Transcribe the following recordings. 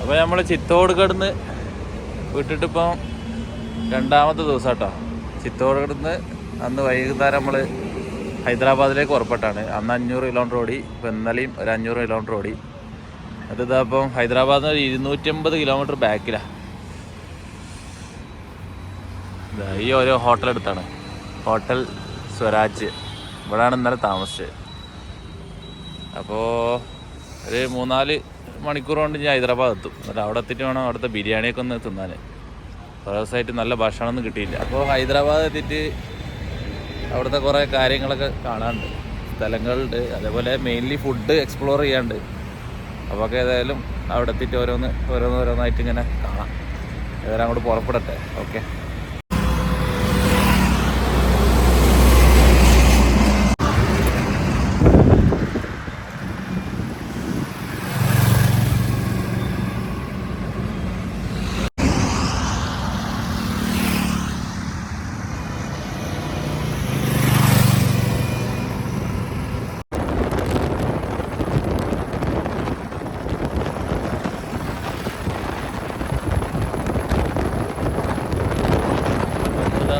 അപ്പോൾ നമ്മൾ ചിത്തോട് കടന്ന് വിട്ടിട്ടിപ്പം രണ്ടാമത്തെ ദിവസം കേട്ടോ. ചിത്തോട് കടന്ന് അന്ന് വൈകുന്നേരം നമ്മൾ ഹൈദരാബാദിലേക്ക് പുറപ്പെട്ടാണ്. അന്ന് 500 കിലോമീറ്റർ ഓടി. ഇപ്പം ഇന്നലെയും ഒരു 500 കിലോമീറ്റർ ഓടി. അതിതാ ഇപ്പം ഹൈദരാബാദിൽ നിന്ന് 250 കിലോമീറ്റർ ബാക്കിലാണ്. ഈ ഓരോ ഹോട്ടലെടുത്താണ്, ഹോട്ടൽ സ്വരാജ്. ഇവിടെയാണ് ഇന്നലെ താമസിച്ചത്. അപ്പോൾ ഒരു 3-4 മണിക്കൂർ കൊണ്ട് ഞാൻ ഹൈദരാബാദ് എത്തും. എന്നിട്ട് അവിടെ എത്തിയിട്ട് വേണം അവിടുത്തെ ബിരിയാണിയൊക്കെ ഒന്ന് തിന്നാൻ. കുറേ ദിവസമായിട്ട് നല്ല ഭക്ഷണമൊന്നും കിട്ടിയില്ല. അപ്പോൾ ഹൈദരാബാദ് എത്തിയിട്ട് അവിടുത്തെ കുറേ കാര്യങ്ങളൊക്കെ കാണാനുണ്ട്, സ്ഥലങ്ങളുണ്ട്. അതേപോലെ മെയിൻലി ഫുഡ് എക്സ്പ്ലോർ ചെയ്യാണ്ട്. അപ്പോൾ ഒക്കെ ഏതായാലും അവിടെ എത്തിയിട്ട് ഓരോന്നായിട്ട് ഇങ്ങനെ കാണാം. ഏതായാലും അങ്ങോട്ട് പുറപ്പെടട്ടെ. ഓക്കെ.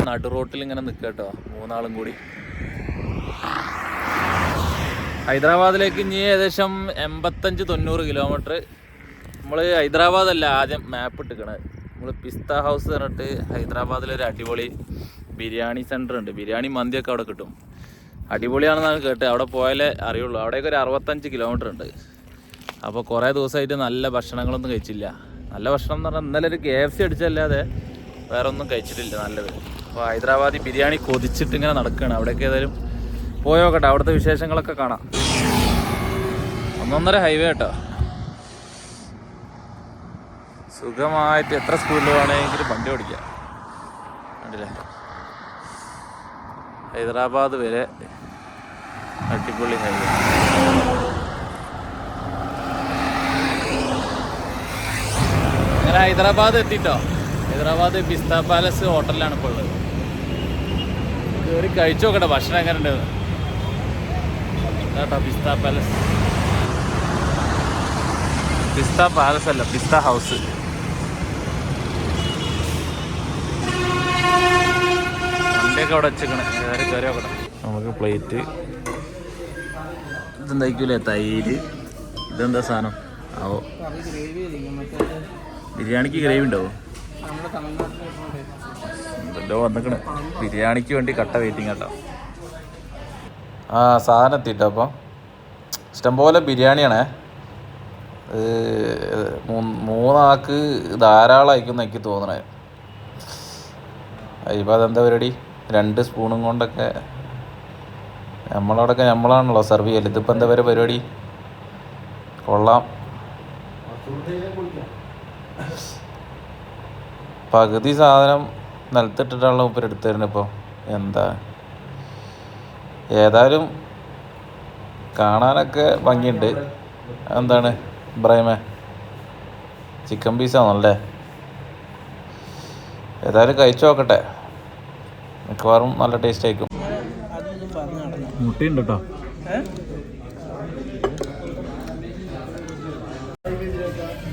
നടു റോട്ടിൽ ഇങ്ങനെ നിൽക്കുക കേട്ടോ, 3 കൂടി. ഹൈദരാബാദിലേക്ക് ഇനി ഏകദേശം 85-90 കിലോമീറ്റർ. നമ്മൾ ഹൈദരാബാദല്ല ആദ്യം മാപ്പ് ഇട്ടിക്കണത്. നമ്മൾ പിസ്ത ഹൗസ് പറഞ്ഞിട്ട് ഹൈദരാബാദിലൊരു അടിപൊളി ബിരിയാണി സെൻറ്റർ ഉണ്ട്. ബിരിയാണി മന്തിയൊക്കെ അവിടെ കിട്ടും. അടിപൊളിയാണെന്നാണ് കേട്ടത്. അവിടെ പോയാലേ അറിയുള്ളൂ. അവിടെയൊക്കെ ഒരു 65 കിലോമീറ്റർ ഉണ്ട്. അപ്പോൾ കുറേ ദിവസമായിട്ട് നല്ല ഭക്ഷണങ്ങളൊന്നും കഴിച്ചില്ല. നല്ല ഭക്ഷണം എന്ന് പറഞ്ഞാൽ ഇന്നലെ ഒരു KFC അടിച്ചല്ലാതെ വേറെ ഒന്നും കഴിച്ചിട്ടില്ല നല്ലത്. അപ്പോൾ ഹൈദരാബാദി ബിരിയാണി കൊതിച്ചിട്ട് ഇങ്ങനെ നടക്കുകയാണ്. അവിടേക്ക് ഏതായാലും പോയി നോക്കട്ടെ, അവിടുത്തെ വിശേഷങ്ങളൊക്കെ കാണാം. 1.5 ഹൈവേ കേട്ടോ. സുഖമായിട്ട് എത്ര സ്പീഡിൽ വേണമെങ്കിലും വണ്ടി ഓടിക്കാം. കണ്ടില്ലേ, ഹൈദരാബാദ് വരെ അടിപൊളി ഹൈവേ. അങ്ങനെ ഹൈദരാബാദ് എത്തിട്ടോ. ഹൈദരാബാദ് പിസ്ത പാലസ് ഹോട്ടലിലാണ് ഇപ്പോൾ ഉള്ളത്. കയറി കഴിച്ചു നോക്കട്ടെ ഭക്ഷണം എങ്ങനെ ഉണ്ട് കേട്ടോ. പിസ്ത പാലസ് അല്ല, പിസ്ത ഹൗസ്. വണ്ടിയൊക്കെ അവിടെ വെച്ചേക്കണേ. കയറി നോക്കട്ടെ. നമുക്ക് പ്ലേറ്റ് ഇതെന്തായിക്കൂലേ, തൈര്. ഇതെന്താ സാധനം ആവോ? ബിരിയാണിക്ക് ഗ്രേവി ഉണ്ടാവോ? എന്തല്ലോ വന്നിക്കണ്. ബിരിയാണിക്ക് വേണ്ടി കട്ട വെയിറ്റിംഗ് കേട്ടോ. സാധനം എത്തിട്ടോ. അപ്പം ഇഷ്ടംപോലെ ബിരിയാണിയാണേ. 3 ആൾക്ക് ധാരാളമായിരിക്കും എനിക്ക് തോന്നണേ. ഇപ്പം അതെന്താ പരിപാടി? 2 സ്പൂണും കൊണ്ടൊക്കെ നമ്മളവിടെയൊക്കെ നമ്മളാണല്ലോ സെർവ് ചെയ്യല്. ഇതിപ്പോൾ എന്താ പരിപാടി? കൊള്ളാം. പകുതി സാധനം നിലത്തിട്ടിട്ടാണല്ലോ മുപ്പര് എടുത്തു തരുന്നത്. ഇപ്പോൾ എന്താ, ഏതായാലും കാണാനൊക്കെ ഭംഗിയുണ്ട്. എന്താണ് ഇബ്രാഹിമേ, ചിക്കൻ പീസാണല്ലേ? ഏതായാലും കഴിച്ചു നോക്കട്ടെ, മിക്കവാറും നല്ല ടേസ്റ്റ് ആയിരിക്കും. മുട്ടയുണ്ട് കേട്ടോ.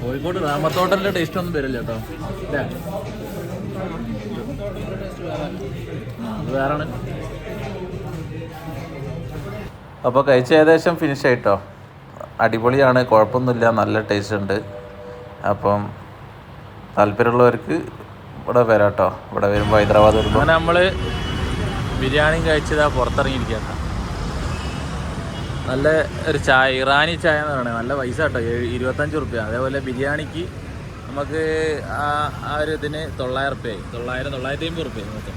കോഴിക്കോട് രാമത്തോട്ടലിൻ്റെ ടേസ്റ്റ് ഒന്നും വരില്ല കേട്ടോ. വേറാണ്. അപ്പോൾ കഴിച്ച ഏകദേശം ഫിനിഷ് ആയിട്ടോ. അടിപൊളിയാണ്, കുഴപ്പമൊന്നുമില്ല, നല്ല ടേസ്റ്റ് ഉണ്ട്. അപ്പം താല്പര്യമുള്ളവർക്ക് ഇവിടെ വരാം കേട്ടോ. ഇവിടെ വരുമ്പോൾ ഹൈദരാബാദ് വരുമ്പോൾ അങ്ങനെ നമ്മൾ ബിരിയാണി കഴിച്ചതാ പുറത്തിറങ്ങിയിരിക്കുക. നല്ല ഒരു ചായ, ഇറാനി ചായ എന്ന് പറയുന്നത് നല്ല പൈസ കേട്ടോ, 25 റുപ്യ. അതേപോലെ ബിരിയാണിക്ക് നമുക്ക് ആ ഒരു ഇതിന് 900 റുപ്യയായി. 950 റുപ്യ മൊത്തം.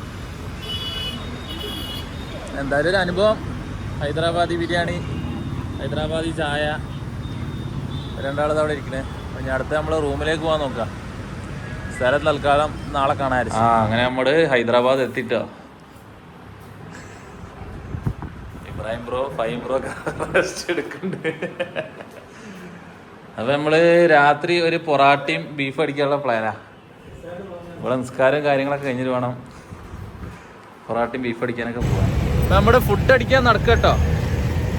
എന്തായാലും ഒരു അനുഭവം. ഹൈദരാബാദി ബിരിയാണി, ഹൈദരാബാദി ചായ, 2 ആളത് അവിടെ ഇരിക്കണേ. അപ്പം ഞാൻ അടുത്ത് നമ്മൾ റൂമിലേക്ക് പോകാൻ നോക്കാം. സ്ഥലം തൽക്കാലം നാളെ കാണാമായിരുന്നു. അങ്ങനെ നമ്മൾ ഹൈദരാബാദ് എത്തിട്ടോ. ഇബ്രാഹിം ബ്രോ, ഫൈം ബ്രോ ഒക്കെ റെസ്റ്റ് എടുക്കുന്നുണ്ട്. അപ്പം നമ്മൾ രാത്രി ഒരു പൊറാട്ടയും ബീഫ് അടിക്കാനുള്ള പ്ലാനാ. ഇവിടെ നിസ്കാരം കാര്യങ്ങളൊക്കെ കഴിഞ്ഞിട്ട് വേണം പൊറാട്ടയും ബീഫ് അടിക്കാനൊക്കെ പോകാൻ. അപ്പം നമ്മുടെ ഫുഡ് അടിക്കാൻ നടക്കുക കേട്ടോ.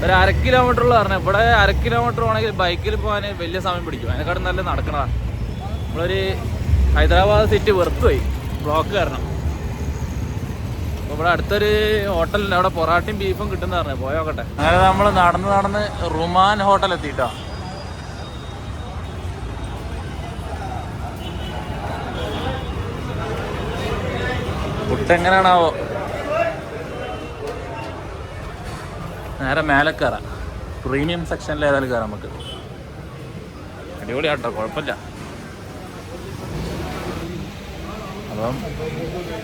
ഒരു 1/2 കിലോമീറ്ററുള്ള പറഞ്ഞത്. ഇവിടെ 1/2 കിലോമീറ്റർ ആണെങ്കിൽ ബൈക്കിൽ പോകാൻ വലിയ സമയം പിടിക്കും. അതിനെക്കാട്ടും നല്ല നടക്കണതാണ്. നമ്മളൊരു ഹൈദരാബാദ് സിറ്റി വെറുത്തു പോയി ബ്ലോക്ക് കാരണം. അപ്പോൾ ഇവിടെ അടുത്തൊരു ഹോട്ടലുണ്ട്, അവിടെ പൊറാട്ടയും ബീഫും കിട്ടുന്ന പറഞ്ഞു പോയോക്കട്ടെ. അങ്ങനെ നമ്മൾ നടന്ന് റുമാൻ ഹോട്ടൽ എത്തിയിട്ടോ. ഫുഡ് എങ്ങനെയാണാവോ. നേരെ മേലെ കയറാം, പ്രീമിയം സെക്ഷനിൽ ഏതായാലും കയറാം നമുക്ക്. അടിപൊളിയാട്ടോ, കുഴപ്പമില്ല. അപ്പം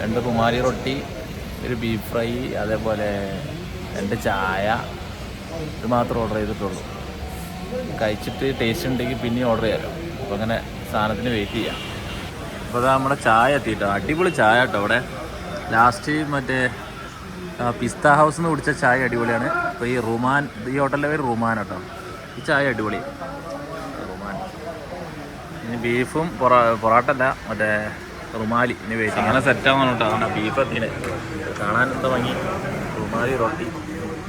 2 കുമാരി റൊട്ടി, ഒരു ബീഫ് ഫ്രൈ, അതേപോലെ 2 ചായ, ഇത് മാത്രം ഓർഡർ ചെയ്തിട്ടുള്ളൂ. കഴിച്ചിട്ട് ടേസ്റ്റ് ഉണ്ടെങ്കിൽ പിന്നെയും ഓർഡർ ചെയ്യാമല്ലോ. അപ്പോൾ അങ്ങനെ സാധനത്തിന് വെയിറ്റ് ചെയ്യാം. അപ്പോൾ അത് നമ്മുടെ ചായ എത്തിയിട്ടോ. അടിപൊളി ചായ കേട്ടോ. ഇവിടെ ലാസ്റ്റ് മറ്റേ പിസ്ത ഹൗസ് നിന്ന് കുടിച്ച ചായ അടിപൊളിയാണ്. അപ്പോൾ ഈ റുമാൻ, ഈ ഹോട്ടലിൻ്റെ പേര് റുമാൻ കേട്ടോ. ഈ ചായ അടിപൊളി റുമാൻ. ഇനി ബീഫും പൊറാട്ട അല്ല, മറ്റേ റുമാലി ഇനി വെയിറ്റ്. അങ്ങനെ സെറ്റാവുന്ന കേട്ടോ. അതുകൊണ്ട് ബീഫ് എത്തിന് കാണാൻ എന്താ ഭംഗി. റുമാലി റൊട്ടി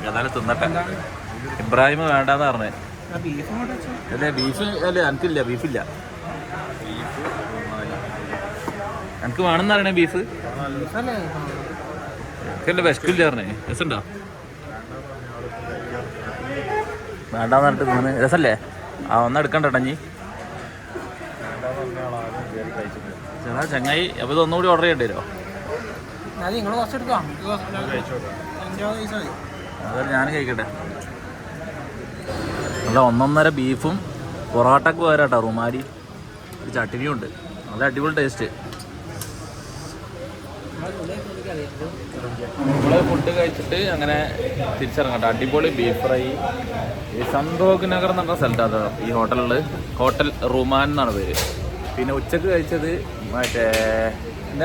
ഏതായാലും തിന്നട്ടെ. ഇബ്രാഹിം വേണ്ടാന്ന് പറഞ്ഞേ. അല്ലേ ബീഫ് അല്ലേ? എനിക്കില്ല, ബീഫില്ല. ബീഫ് റുമാലി എനിക്ക് വേണമെന്ന് പറയണേ. ബീഫ് എനിക്കല്ലേ വിശക്കില്ല പറഞ്ഞേ. രസമുണ്ടോ? വേണ്ടാന്ന് പറഞ്ഞിട്ട് തിന്ന് രസമല്ലേ? ഒന്നും എടുക്കണ്ട നീ ചേട്ടാ ചങ്ങായി. അപ്പോൾ ഇതൊന്നുകൂടി ഓർഡർ ചെയ്യേണ്ടി വരുമോ? അതായത് ഞാൻ കഴിക്കട്ടെ. നല്ല 1.5 ബീഫും പൊറോട്ടക്ക് പോരാട്ടോ റുമാലി. ഒരു ചട്ടിനിയും ഉണ്ട്, നല്ല അടിപൊളി ടേസ്റ്റ്. നമ്മൾ ഫുഡ് കഴിച്ചിട്ട് അങ്ങനെ തിരിച്ചിറങ്ങട്ടെ. അടിപൊളി ബീഫ് ഫ്രൈ. ഈ സന്തോഷ് നഗർ എന്ന് പറഞ്ഞ സ്ഥലത്താണ് ഈ ഹോട്ടലിൽ. ഹോട്ടൽ റുമാൻ എന്നാണ് പേര്. പിന്നെ ഉച്ചക്ക് കഴിച്ചത് മറ്റേ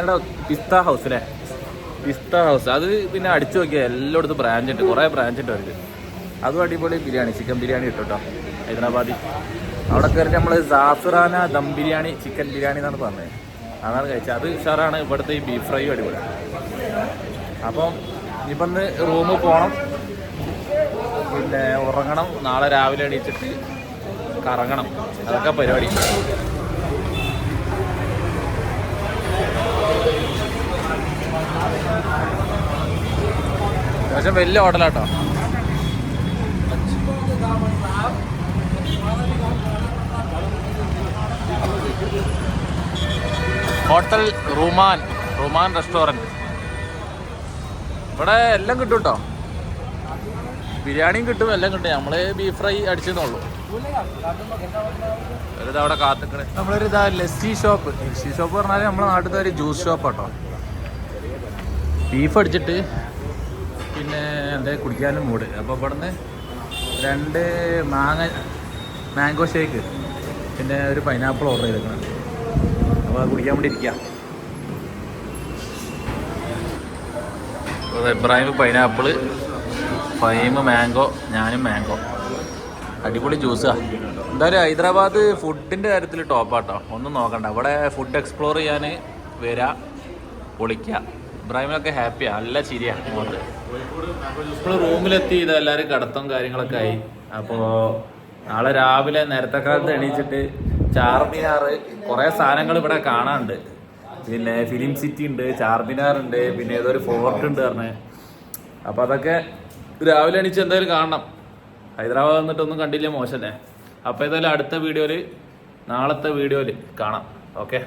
എന്താ പിസ്ത ഹൗസ് അല്ലേ? പിസ്ത ഹൗസ്. അത് പിന്നെ അടിച്ചു നോക്കിയാൽ എല്ലായിടത്തും ബ്രാഞ്ച് ഉണ്ട്, കുറേ ബ്രാഞ്ച് ഉണ്ട് അവർക്ക്. അതും അടിപൊളി ബിരിയാണി, ചിക്കൻ ബിരിയാണി ഇട്ടു കേട്ടോ, ഹൈദരാബാദി. അവിടെ കയറിയിട്ട് നമ്മൾ സാഫ്രാന ദം ബിരിയാണി, ചിക്കൻ ബിരിയാണി എന്നാണ് പറഞ്ഞത്. അതാണ് കഴിച്ചത്. അത് ഉഷാറാണ്. ഇവിടുത്തെ ഈ ബീഫ് ഫ്രൈ അടിപൊളിയാണ്. അപ്പം ഇനിയിപ്പം ഒന്ന് റൂമിൽ പോകണം, പിന്നെ ഉറങ്ങണം, നാളെ രാവിലെ എണീച്ചിട്ട് കറങ്ങണം. അതൊക്കെ പരിപാടി. അത്യാവശ്യം വലിയ ഹോട്ടലാട്ടോ. Hotel Ruman, Ruman restaurant. ഇവിടെ എല്ലാം കിട്ടും കേട്ടോ, ബിരിയാണിയും കിട്ടും, എല്ലാം കിട്ടും. നമ്മൾ ബീഫ് ഫ്രൈ അടിച്ചെന്നുള്ളൂ. ഒരു അവിടെ കാത്തിക്കണേ. നമ്മളൊരു ലസ്സി ഷോപ്പ്. ലസ്സി ഷോപ്പ് പറഞ്ഞാൽ നമ്മുടെ നാട്ടിലത്തെ ഒരു ജ്യൂസ് ഷോപ്പ് കേട്ടോ. ബീഫ് അടിച്ചിട്ട് പിന്നെ എന്താ കുടിക്കാനും മൂട്. അപ്പോൾ ഇവിടെ നിന്ന് 2 മാംഗോ ഷേക്ക്, പിന്നെ ഒരു പൈനാപ്പിൾ ഓർഡർ ചെയ്തേക്കണം. അപ്പോൾ അത് കുടിക്കാൻ വേണ്ടി ഇരിക്കാം. ഇബ്രാഹിം പൈനാപ്പിള്, ഫൈം മാംഗോ, ഞാനും മാംഗോ. അടിപൊളി ജ്യൂസാണ്. എന്തായാലും ഹൈദരാബാദ് ഫുഡിൻ്റെ കാര്യത്തിൽ ടോപ്പാട്ടോ, ഒന്നും നോക്കണ്ട. ഇവിടെ ഫുഡ് എക്സ്പ്ലോർ ചെയ്യാൻ വരാം, പൊളിക്കുക. ഇബ്രാഹിമിനൊക്കെ ഹാപ്പിയാണ്, നല്ല ചിരിയാണ് മുഖത്ത്. ഇപ്പോൾ റൂമിലെത്തി, ഇതെല്ലാവരും കിടത്തും കാര്യങ്ങളൊക്കെ ആയി. അപ്പോൾ നാളെ രാവിലെ നേരത്തെ കാലത്ത് എണീച്ചിട്ട് ചാർമിനാർ, കുറേ സാധനങ്ങൾ ഇവിടെ കാണാനുണ്ട്. പിന്നെ ഫിലിം സിറ്റി ഉണ്ട്, ചാർമിനാർ ഉണ്ട്, പിന്നെ ഏതൊരു ഫോർട്ട് ഉണ്ട് പറഞ്ഞ്. അപ്പോൾ അതൊക്കെ രാവിലെ എണീച്ച് എന്തായാലും കാണണം. ഹൈദരാബാദ് വന്നിട്ടൊന്നും കണ്ടില്ല, മോശമല്ലേ? അപ്പോൾ ഏതായാലും അടുത്ത വീഡിയോയിൽ, നാളത്തെ വീഡിയോയിൽ കാണാം. ഓക്കെ.